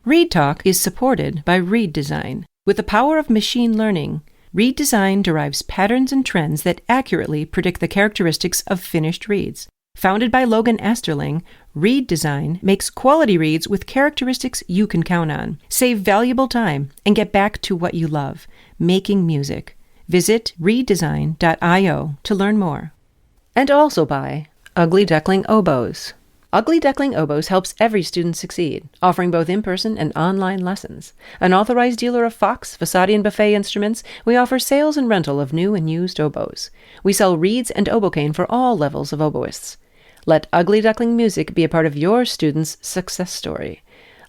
Read Talk is supported by Read Design. With the power of machine learning, Read Design derives patterns and trends that accurately predict the characteristics of finished reads. Founded by Logan Asterling, Read Design makes quality reads with characteristics you can count on. Save valuable time and get back to what you love, making music. Visit readdesign.io to learn more. And also by Ugly Duckling Oboes. Ugly Duckling Oboes helps every student succeed, offering both in-person and online lessons. An authorized dealer of Fox, Fasadi, and Buffet instruments, we offer sales and rental of new and used oboes. We sell reeds and obocane for all levels of oboists. Let Ugly Duckling Music be a part of your student's success story.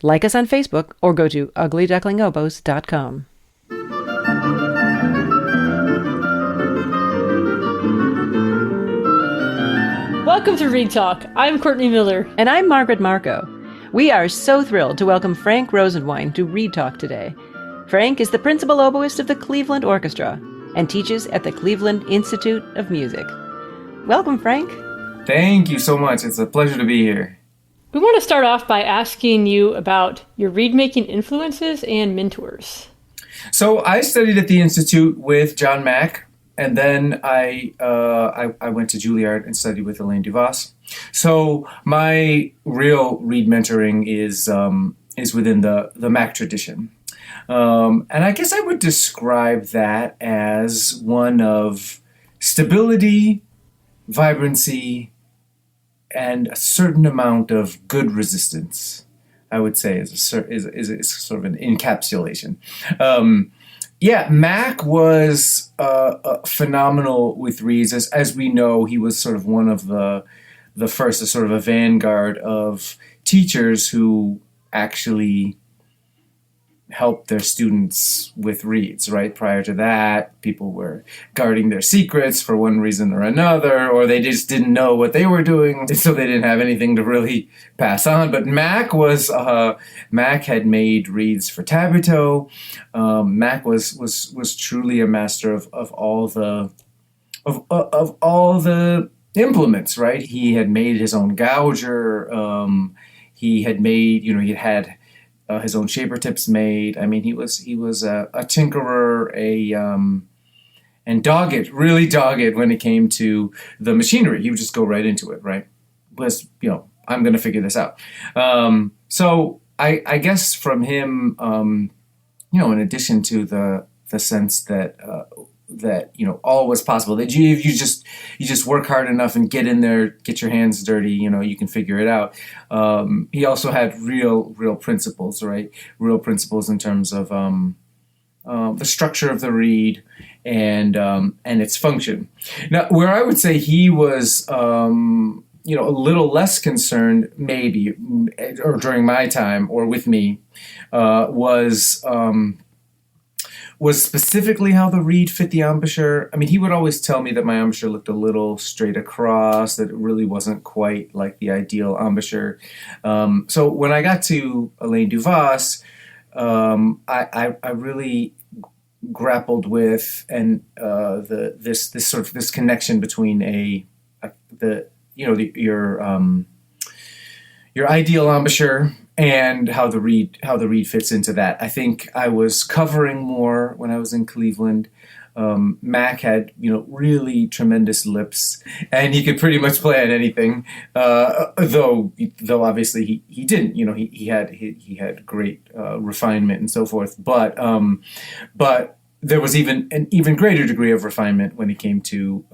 Like us on Facebook or go to uglyducklingoboes.com. Welcome to Read Talk. I'm Courtney Miller. And I'm Margaret Marco. We are so thrilled to welcome Frank Rosenwein to Read Talk today. Frank is the principal oboist of the Cleveland Orchestra and teaches at the Cleveland Institute of Music. Welcome, Frank. Thank you so much. It's a pleasure to be here. We want to start off by asking you about your reed-making influences and mentors. So I studied at the Institute with John Mack, and then I went to Juilliard and studied with Elaine Duvas. So my real reed mentoring is within the Mack tradition. And I guess I would describe that as one of stability, vibrancy, and a certain amount of good resistance, I would say, is sort of an encapsulation. Mack was phenomenal with reeds. As we know, he was sort of one of the first, sort of a vanguard of teachers who actually helped their students with reeds, right? Prior to that, people were guarding their secrets for one reason or another, or they just didn't know what they were doing, so they didn't have anything to really pass on. But Mack had made reeds for tabito. Mack was truly a master of all the implements, right? He had made his own gouger. He had made, he had his own shaper tips made. I mean, he was a tinkerer, and really dogged when it came to the machinery. He would just go right into it, right? I'm going to figure this out. So I guess from him, in addition to the sense that all was possible, that you just work hard enough and get in there, get your hands dirty, you can figure it out. He also had real principles, right? Real principles in terms of the structure of the reed and its function. Now, where I would say he was a little less concerned, maybe, or during my time or with me, was specifically how the reed fit the embouchure. I mean, he would always tell me that my embouchure looked a little straight across, that it really wasn't quite like the ideal embouchure. So when I got to Elaine Duvas, I really grappled with this connection between your ideal embouchure and how the reed fits into that. I think I was covering more when I was in Cleveland. Mack had, really tremendous lips, and he could pretty much play at anything. Though obviously he didn't. He had great refinement and so forth. But there was an even greater degree of refinement when it came to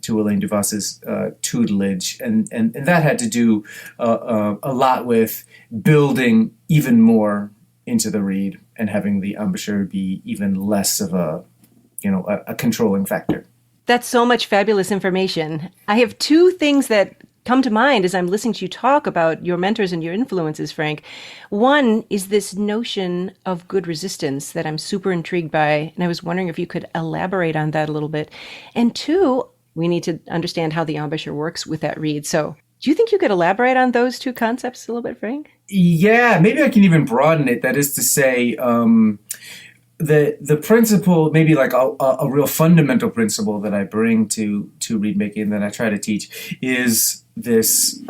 Elaine Duvas's tutelage, and that had to do a lot with building even more into the reed and having the embouchure be even less of a controlling factor. That's so much fabulous information. I have two things that come to mind as I'm listening to you talk about your mentors and your influences, Frank. One is this notion of good resistance that I'm super intrigued by, and I was wondering if you could elaborate on that a little bit. And two, we need to understand how the embouchure works with that reed. So do you think you could elaborate on those two concepts a little bit, Frank? Yeah, maybe I can even broaden it. That is to say, the principle, maybe like a real fundamental principle that I bring to reed making that I try to teach is this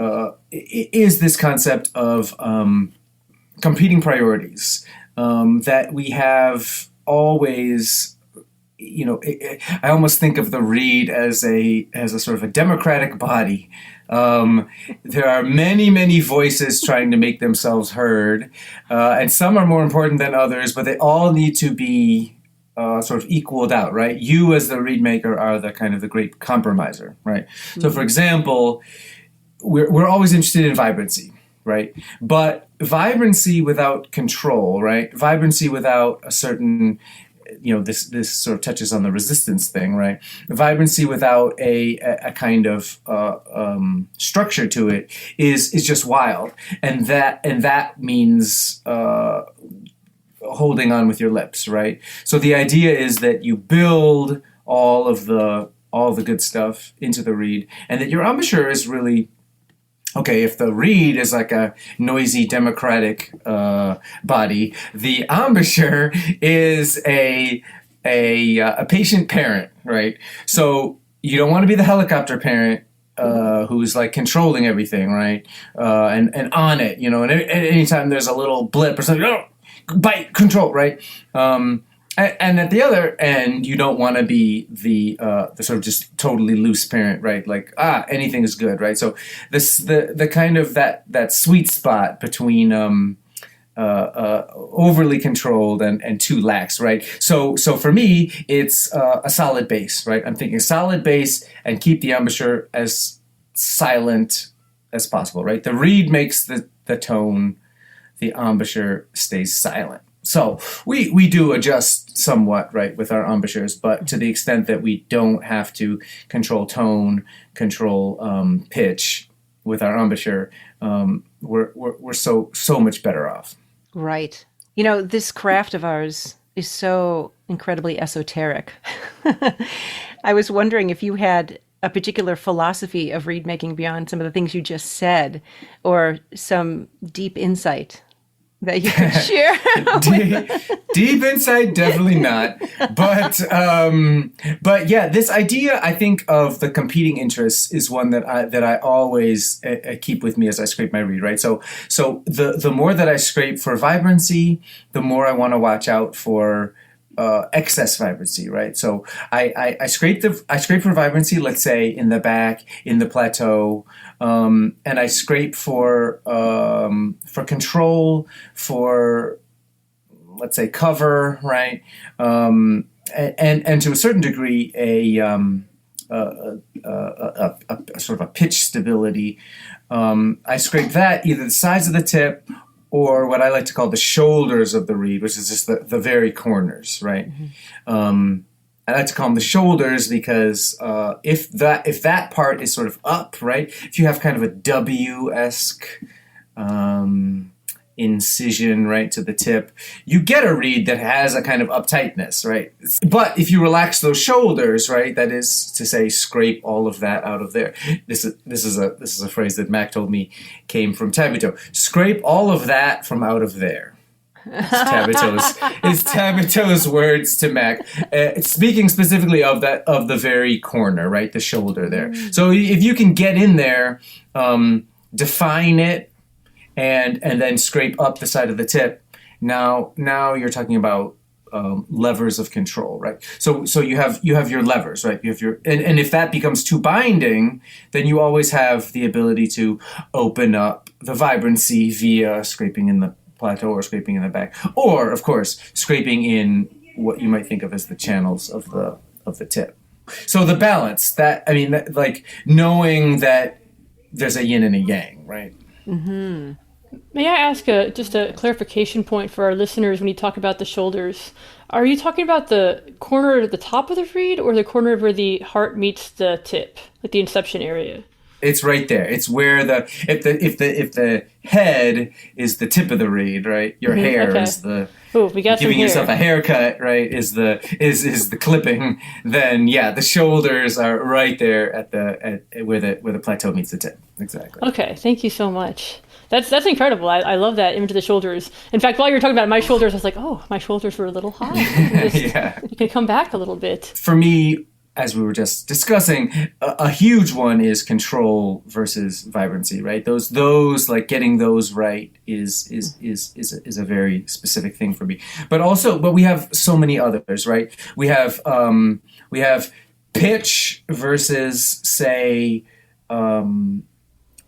concept of competing priorities, that we have always. I almost think of the reed as a sort of a democratic body. There are many, many voices trying to make themselves heard, and some are more important than others, but they all need to be sort of equaled out, right? You as the reed maker are the kind of the great compromiser, right? Mm-hmm. So, for example, we're always interested in vibrancy, right? But vibrancy without control, right? Vibrancy without a certain this sort of touches on the resistance thing, right? Vibrancy without a kind of structure to it is just wild, and that means holding on with your lips, right? So the idea is that you build all the good stuff into the reed, and that your embouchure is really. Okay, if the reed is like a noisy democratic body, the embouchure is a patient parent, right? So you don't want to be the helicopter parent who's like controlling everything, right? And on it, and anytime there's a little blip or something, bite, control, right? And at the other end, you don't want to be the sort of just totally loose parent, right? Like, anything is good, right? So the kind of that sweet spot between overly controlled and too lax, right? So for me, it's a solid base, right? I'm thinking solid base and keep the embouchure as silent as possible, right? The reed makes the tone, the embouchure stays silent. So we do adjust somewhat, right, with our embouchures, but to the extent that we don't have to control tone, control pitch with our embouchure, we're so much better off. Right. This craft of ours is so incredibly esoteric. I was wondering if you had a particular philosophy of reed making beyond some of the things you just said, or some deep insight that you could share. Deep insight, definitely not. But yeah, this idea, I think, of the competing interests is one that I always keep with me as I scrape my reed, right? So the more that I scrape for vibrancy, the more I want to watch out for excess vibrancy, right? So I scrape for vibrancy, let's say in the back, in the plateau, and I scrape for control, for let's say cover, right? And to a certain degree, a sort of a pitch stability. I scrape that either the sides of the tip, or what I like to call the shoulders of the reed, which is just the very corners, right? Mm-hmm. I like to call them the shoulders because if that part is sort of up, right? If you have kind of a W-esque incision, right, to the tip, you get a reed that has a kind of uptightness, right? But if you relax those shoulders, right, that is to say, scrape all of that out of there. This is a phrase that Mac told me came from Tabito. Scrape all of that from out of there. It's Tabito's words to Mac, speaking specifically of the very corner, right, the shoulder there. So if you can get in there, define it, and then scrape up the side of the tip. Now you're talking about levers of control, right? So you have your levers, right? You have your and if that becomes too binding, then you always have the ability to open up the vibrancy via scraping in the plateau or scraping in the back, or of course scraping in what you might think of as the channels of the tip. So the balance, like knowing that there's a yin and a yang, right? Mm-hmm. May I ask just a clarification point for our listeners when you talk about the shoulders? Are you talking about the corner at the top of the reed or the corner where the heart meets the tip, like the inception area? It's right there. It's where if the head is the tip of the reed, right? Your hair is the giving yourself a haircut, right? Is the clipping? Then yeah, the shoulders are right there at where the plateau meets the tip. Exactly. Okay, thank you so much. That's incredible. I love that image of the shoulders. In fact, while you were talking about my shoulders, I was like, oh, my shoulders were a little high. You can come back a little bit. For me, as we were just discussing, a huge one is control versus vibrancy, right? Those like getting those right is a very specific thing for me. But we have so many others, right? We have pitch versus, say,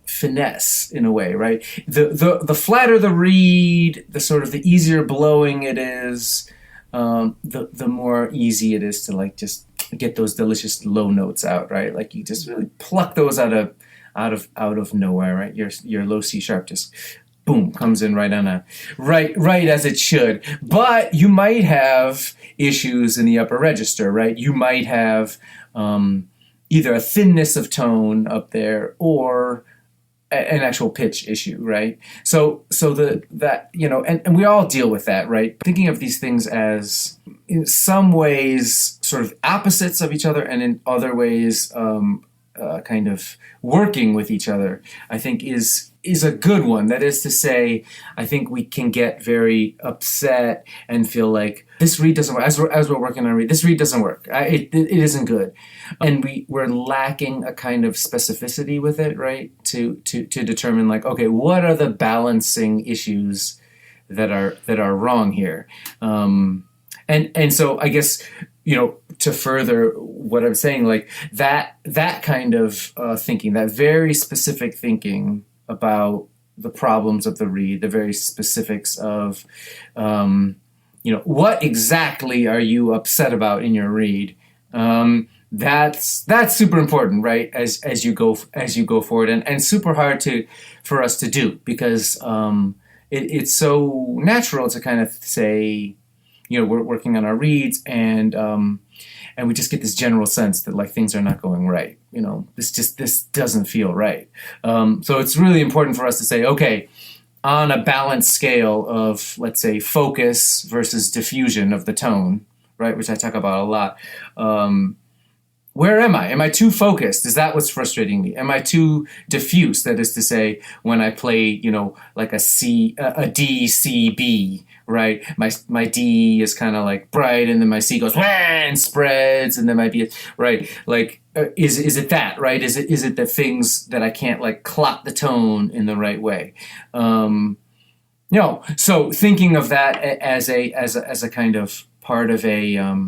finesse in a way, right? The flatter the reed, the sort of the easier blowing it is, the more easy it is to like just get those delicious low notes out, right? Like you just really pluck those out of nowhere, right? Your low C sharp just boom comes in right as it should. But you might have issues in the upper register, right? You might have either a thinness of tone up there or an actual pitch issue, right? So and we all deal with that, right? Thinking of these things as in some ways sort of opposites of each other, and in other ways kind of working with each other, I think is a good one. That is to say, I think we can get very upset and feel like this read doesn't work. As we're working on a read, this read doesn't work. It isn't good, and we're lacking a kind of specificity with it, right? To determine like, okay, what are the balancing issues that are wrong here, and so I guess, to further what I'm saying, like that kind of thinking, that very specific thinking about the problems of the read, the very specifics of, what exactly are you upset about in your read? That's super important, right? As you go forward, and super hard for us to do, because it's so natural to kind of say, we're working on our reads, and we just get this general sense that like things are not going right. This doesn't feel right. So it's really important for us to say, okay, on a balanced scale of, let's say, focus versus diffusion of the tone, right, which I talk about a lot. Where am I? Am I too focused? Is that what's frustrating me? Am I too diffuse? That is to say, when I play, like a D, C, B, right? My D is kind of like bright, and then my C goes and spreads, and then my B, right? Like, is it that, right? Is it the things that I can't like clock the tone in the right way? So thinking of that as a kind of part of a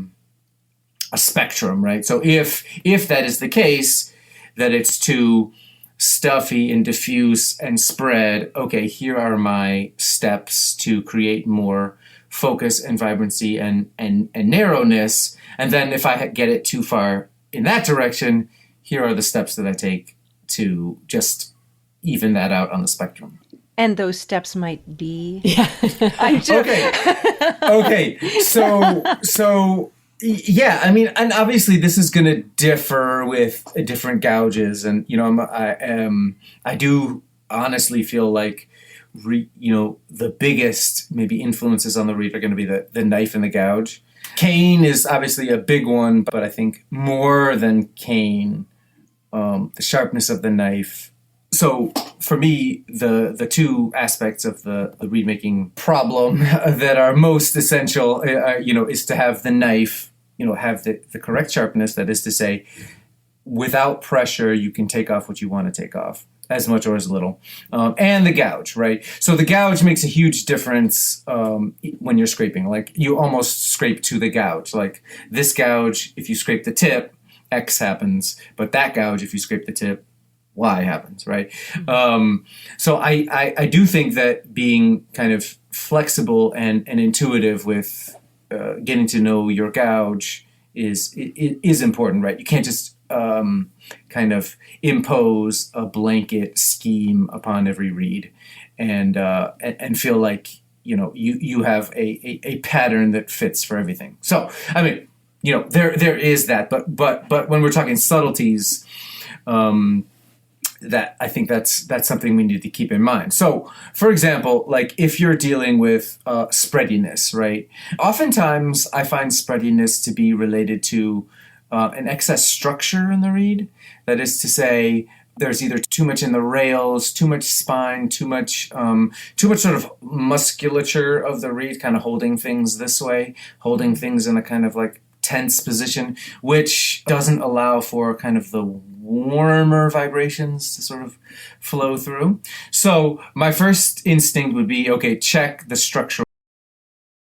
spectrum, right? So if that is the case, that it's too stuffy and diffuse and spread, okay, here are my steps to create more focus and vibrancy and narrowness. And then if I get it too far in that direction, here are the steps that I take to just even that out on the spectrum. And those steps might be... Yeah. Okay. So yeah, I mean, and obviously this is going to differ with different gouges, and I do honestly feel like the biggest maybe influences on the read are going to be the knife and the gouge. Cane is obviously a big one, but I think more than cane, the sharpness of the knife. So for me, the two aspects of the reed making problem that are most essential, is to have the knife, have the correct sharpness. That is to say, without pressure, you can take off what you want to take off, as much or as little. And the gouge, right? So the gouge makes a huge difference when you're scraping. Like, you almost scrape to the gouge. Like, this gouge, if you scrape the tip, X happens. But that gouge, if you scrape the tip, Y happens, right? So I do think that being kind of flexible and intuitive with getting to know your gouge is important, right? You can't just kind of impose a blanket scheme upon every reed and feel like you have a pattern that fits for everything. So I mean, there is that, but when we're talking subtleties, that I think that's something we need to keep in mind. So, for example, like if you're dealing with spreadiness, right? Oftentimes, I find spreadiness to be related to an excess structure in the reed. That is to say, there's either too much in the rails, too much spine, too much sort of musculature of the reed, kind of holding things this way, holding things in a kind of like tense position, which doesn't allow for kind of the warmer vibrations to sort of flow through. So my first instinct would be, okay, check the structural